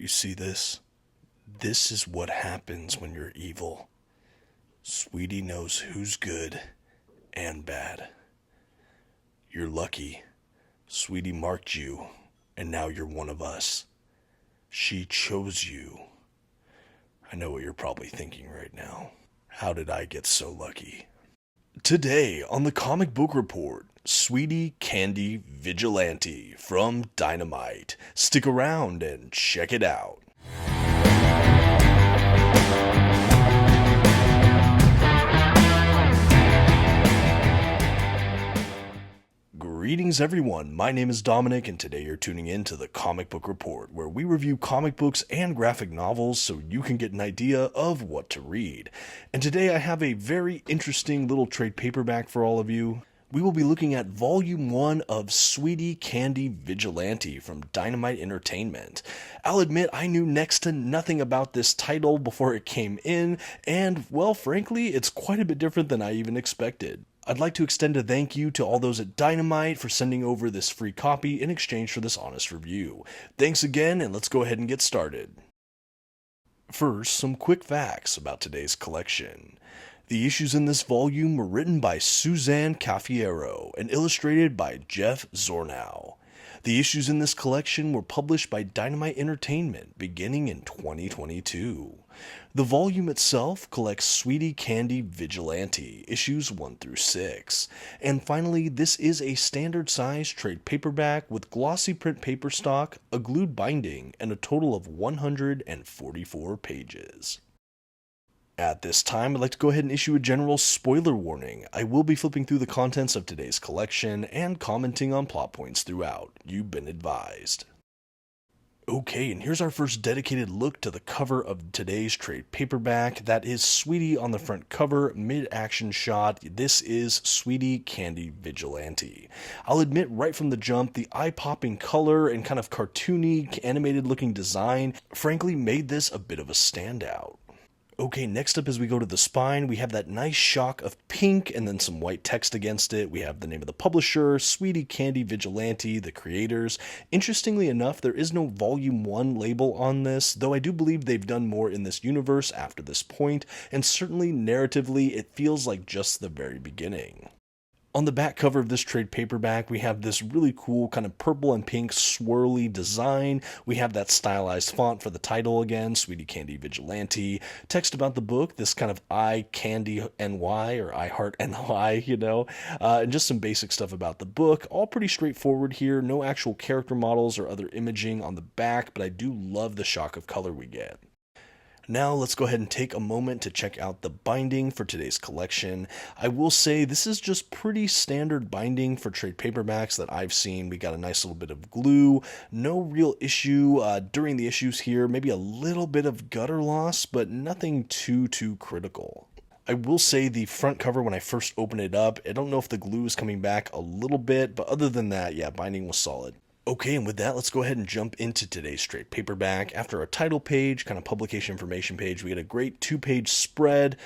You see this? This is what happens when you're evil. Sweetie knows who's good and bad. You're lucky. Sweetie marked you, and now you're one of us. She chose you. I know what you're probably thinking right now. How did I get so lucky? Today on the Comic Book Report, Sweetie Candy Vigilante from Dynamite. Stick around and check it out. Greetings everyone, my name is Dominic and today you're tuning in to the Comic Book Report, where we review comic books and graphic novels so you can get an idea of what to read. And today I have a very interesting little trade paperback for all of you. We will be looking at Volume 1 of Sweetie Candy Vigilante from Dynamite Entertainment. I'll admit I knew next to nothing about this title before it came in, and well, frankly, it's quite a bit different than I even expected. I'd like to extend a thank you to all those at Dynamite for sending over this free copy in exchange for this honest review. Thanks again, and let's go ahead and get started. First, some quick facts about today's collection. The issues in this volume were written by Suzanne Cafiero and illustrated by Jeff Zornow. The issues in this collection were published by Dynamite Entertainment beginning in 2022. The volume itself collects Sweetie Candy Vigilante, issues 1 through 6. And finally, this is a standard size trade paperback with glossy print paper stock, a glued binding, and a total of 144 pages. At this time, I'd like to go ahead and issue a general spoiler warning. I will be flipping through the contents of today's collection and commenting on plot points throughout. You've been advised. Okay, and here's our first dedicated look to the cover of today's trade paperback. That is Sweetie on the front cover, mid-action shot. This is Sweetie Candy Vigilante. I'll admit right from the jump, the eye-popping color and kind of cartoony, animated-looking design frankly made this a bit of a standout. Okay, next up as we go to the spine, we have that nice shock of pink and then some white text against it. We have the name of the publisher, Sweetie Candy Vigilante, the creators. Interestingly enough, there is no Volume 1 label on this, though I do believe they've done more in this universe after this point, and certainly narratively it feels like just the very beginning. On the back cover of this trade paperback, we have this really cool kind of purple and pink swirly design. We have that stylized font for the title again, Sweetie Candy Vigilante. Text about the book, this kind of I Candy NY or I Heart NY, and just some basic stuff about the book. All pretty straightforward here. No actual character models or other imaging on the back, but I do love the shock of color we get. Now let's go ahead and take a moment to check out the binding for today's collection. I will say this is just pretty standard binding for trade paperbacks that I've seen. We got a nice little bit of glue, no real issue during the issues here, maybe a little bit of gutter loss, but nothing too critical. I will say the front cover, when I first opened it up, I don't know if the glue is coming back a little bit, but other than that, yeah, binding was solid. Okay, and with that, let's go ahead and jump into today's trade paperback. After our title page, kind of publication information page, we get a great 2-page spread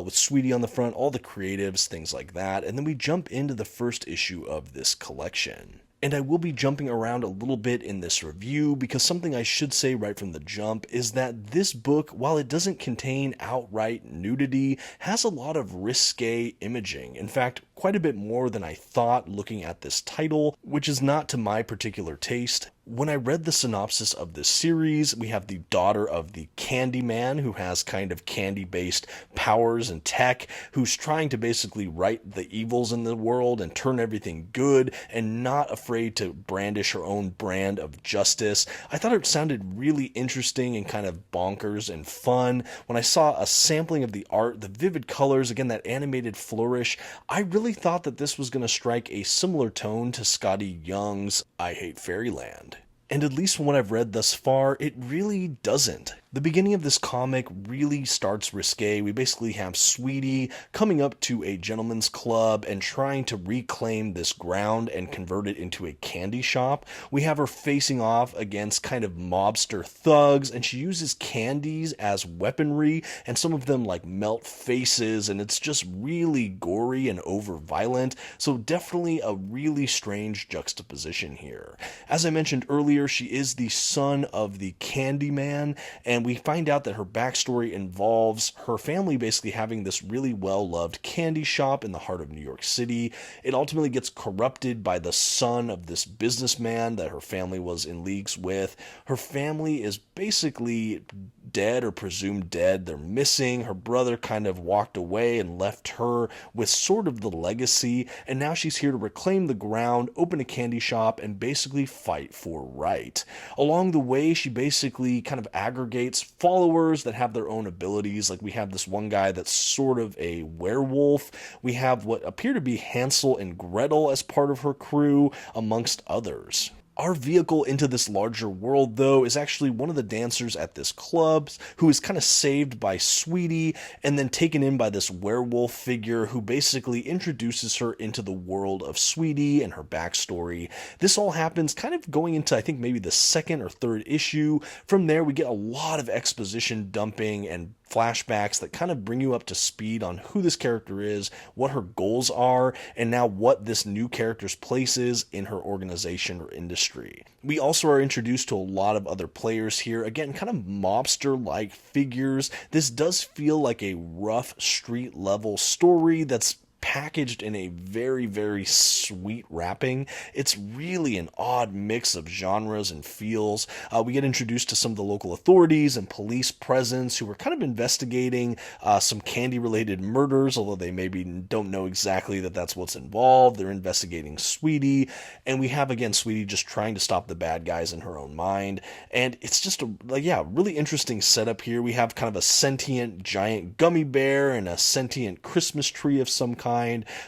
with Sweetie on the front, all the creatives, things like that, and then we jump into the first issue of this collection. And I will be jumping around a little bit in this review because something I should say right from the jump is that this book, while it doesn't contain outright nudity, has a lot of risque imaging. In fact, quite a bit more than I thought looking at this title, which is not to my particular taste. When I read the synopsis of this series, we have the daughter of the Candy Man who has kind of candy-based powers and tech, who's trying to basically right the evils in the world and turn everything good and not afraid to brandish her own brand of justice. I thought it sounded really interesting and kind of bonkers and fun. When I saw a sampling of the art, the vivid colors, again, that animated flourish, I really thought that this was going to strike a similar tone to Scotty Young's I Hate Fairyland. And at least from what I've read thus far, it really doesn't. The beginning of this comic really starts risque. We basically have Sweetie coming up to a gentleman's club and trying to reclaim this ground and convert it into a candy shop. We have her facing off against kind of mobster thugs, and she uses candies as weaponry, and some of them like melt faces, and it's just really gory and over violent. So definitely a really strange juxtaposition here. As I mentioned earlier, she is the son of the Candyman, and we find out that her backstory involves her family basically having this really well-loved candy shop in the heart of New York City. It ultimately gets corrupted by the son of this businessman that her family was in leagues with. Her family is basically dead or presumed dead. They're missing. Her brother kind of walked away and left her with sort of the legacy, and now she's here to reclaim the ground, open a candy shop, and basically fight for right. Along the way, she basically kind of aggregates followers that have their own abilities. Like we have this one guy that's sort of a werewolf. We have what appear to be Hansel and Gretel as part of her crew, amongst others. Our vehicle into this larger world, though, is actually one of the dancers at this club who is kind of saved by Sweetie and then taken in by this werewolf figure who basically introduces her into the world of Sweetie and her backstory. This all happens kind of going into, I think, maybe the second or third issue. From there, we get a lot of exposition dumping and flashbacks that kind of bring you up to speed on who this character is, what her goals are, and now what this new character's place is in her organization or industry. We also are introduced to a lot of other players here, again, kind of mobster-like figures. This does feel like a rough street-level story that's packaged in a very, very sweet wrapping. It's really an odd mix of genres and feels. We get introduced to some of the local authorities and police presence who are kind of investigating some candy-related murders, although they maybe don't know exactly that that's what's involved. They're investigating Sweetie, and we have, again, Sweetie just trying to stop the bad guys in her own mind. And it's just a, really interesting setup here. We have kind of a sentient giant gummy bear and a sentient Christmas tree of some kind.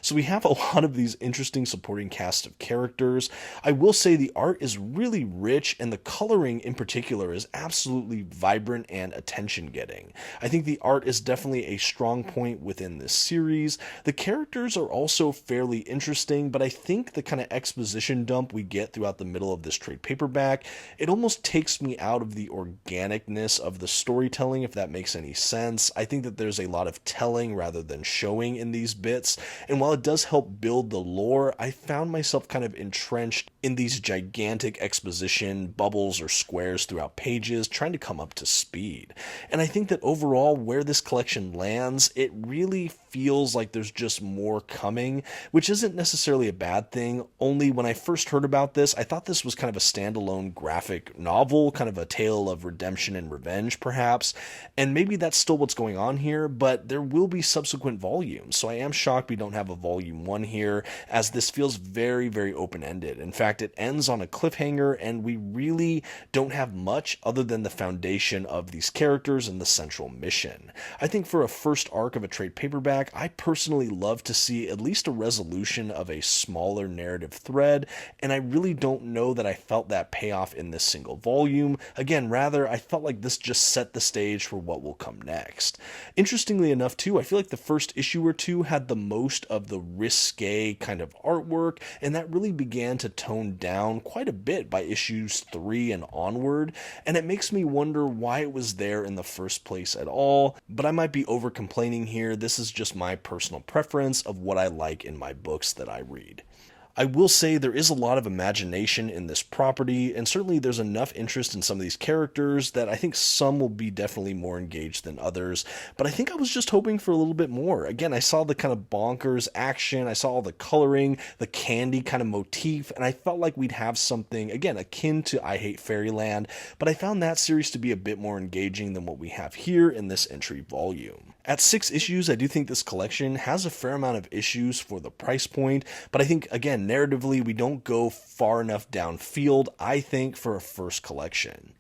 So we have a lot of these interesting supporting cast of characters. I will say the art is really rich, and the coloring in particular is absolutely vibrant and attention-getting. I think the art is definitely a strong point within this series. The characters are also fairly interesting, but I think the kind of exposition dump we get throughout the middle of this trade paperback, it almost takes me out of the organicness of the storytelling, if that makes any sense. I think that there's a lot of telling rather than showing in these bits. And while it does help build the lore, I found myself kind of entrenched in these gigantic exposition bubbles or squares throughout pages, trying to come up to speed. And I think that overall, where this collection lands, it really feels like there's just more coming, which isn't necessarily a bad thing. Only when I first heard about this, I thought this was kind of a standalone graphic novel, kind of a tale of redemption and revenge, perhaps. And maybe that's still what's going on here, but there will be subsequent volumes. So I am shocked we don't have a volume 1 here, as this feels very, very open-ended. In fact, it ends on a cliffhanger, and we really don't have much other than the foundation of these characters and the central mission. I think for a first arc of a trade paperback, I personally love to see at least a resolution of a smaller narrative thread, and I really don't know that I felt that payoff in this single volume. Again, rather, I felt like this just set the stage for what will come next. Interestingly enough, too, I feel like the first issue or two had the most of the risque kind of artwork, and that really began to tone down quite a bit by issues 3 and onward, and it makes me wonder why it was there in the first place at all. But I might be over complaining here. This is just my personal preference of what I like in my books that I read. I will say there is a lot of imagination in this property, and certainly there's enough interest in some of these characters that I think some will be definitely more engaged than others, but I think I was just hoping for a little bit more. Again, I saw the kind of bonkers action, I saw all the coloring, the candy kind of motif, and I felt like we'd have something, again, akin to I Hate Fairyland, but I found that series to be a bit more engaging than what we have here in this entry volume. At 6 issues, I do think this collection has a fair amount of issues for the price point, but I think, again, narratively, we don't go far enough downfield, I think, for a first collection.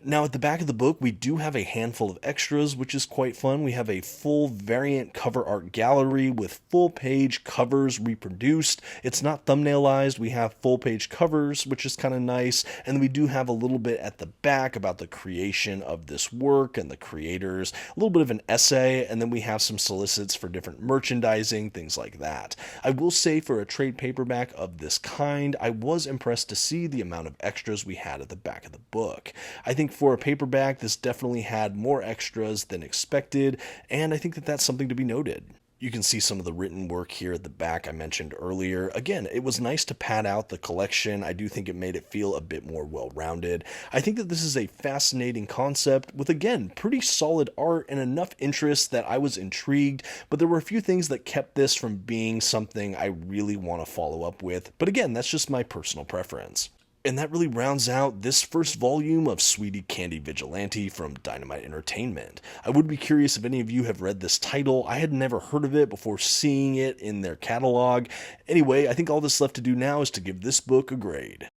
Now, at the back of the book, we do have a handful of extras, which is quite fun. We have a full variant cover art gallery with full page covers reproduced. It's not thumbnailized. We have full page covers, which is kind of nice. And we do have a little bit at the back about the creation of this work and the creators, a little bit of an essay, and then we have some solicits for different merchandising, things like that. I will say, for a trade paperback of this kind, I was impressed to see the amount of extras we had at the back of the book. I think for a paperback, this definitely had more extras than expected, and I think that that's something to be noted. You can see some of the written work here at the back I mentioned earlier. Again, it was nice to pad out the collection. I do think it made it feel a bit more well-rounded. I think that this is a fascinating concept with, again, pretty solid art and enough interest that I was intrigued, but there were a few things that kept this from being something I really want to follow up with. But again, that's just my personal preference. And that really rounds out this first volume of Sweetie Candy Vigilante from Dynamite Entertainment. I would be curious if any of you have read this title. I had never heard of it before seeing it in their catalog. Anyway, I think all that's left to do now is to give this book a grade.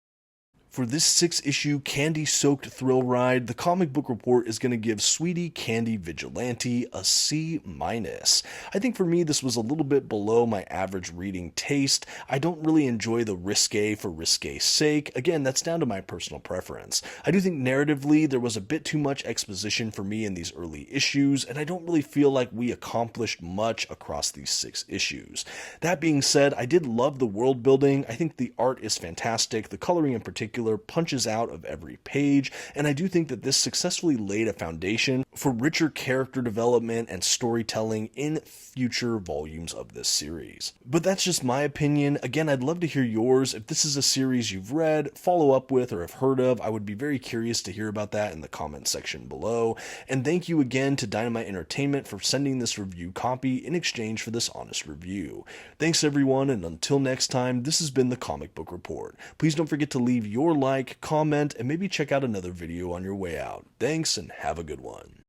For this 6-issue candy-soaked thrill ride, the Comic Book Report is going to give Sweetie Candy Vigilante a C-. I think for me this was a little bit below my average reading taste. I don't really enjoy the risque for risque's sake. Again, that's down to my personal preference. I do think narratively there was a bit too much exposition for me in these early issues, and I don't really feel like we accomplished much across these 6 issues. That being said, I did love the world building. I think the art is fantastic. The coloring in particular punches out of every page, and I do think that this successfully laid a foundation for richer character development and storytelling in future volumes of this series. But that's just my opinion. Again, I'd love to hear yours. If this is a series you've read, follow up with, or have heard of, I would be very curious to hear about that in the comment section below. And thank you again to Dynamite Entertainment for sending this review copy in exchange for this honest review. Thanks everyone, and until next time, this has been the Comic Book Report. Please don't forget to leave your like, comment, and maybe check out another video on your way out. Thanks, and have a good one.